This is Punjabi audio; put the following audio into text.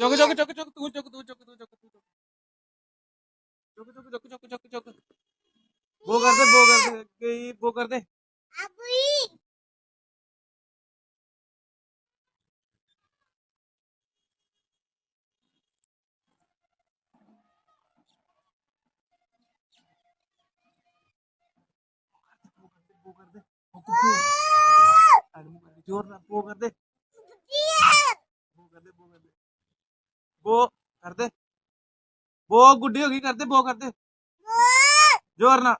ਚੁੱਕ ਚੁੱਕ ਚੁੱਕ ਚੁੱਕ ਤੂੰ ਚੁੱਕ ਤੂੰ ਚੁੱਕ ਤੂੰ ਚੁੱਕ ਤੂੰ ਚੁੱਕ ਚੁੱਕ ਚੁੱਕ ਚੁੱਕ ਚੁੱਕ ਚੁੱਕ ਚੁੱਕ ਬੋ ਕਰਦੇ ਗਈ ਬੋ ਕਰਦੇ ਬੋ ਕਰਦੇ जोर ना बो कर दे बो कर दे बो कर दे बो कर दे बो गुड्डी होगी कर दे बो कर दे जोर ना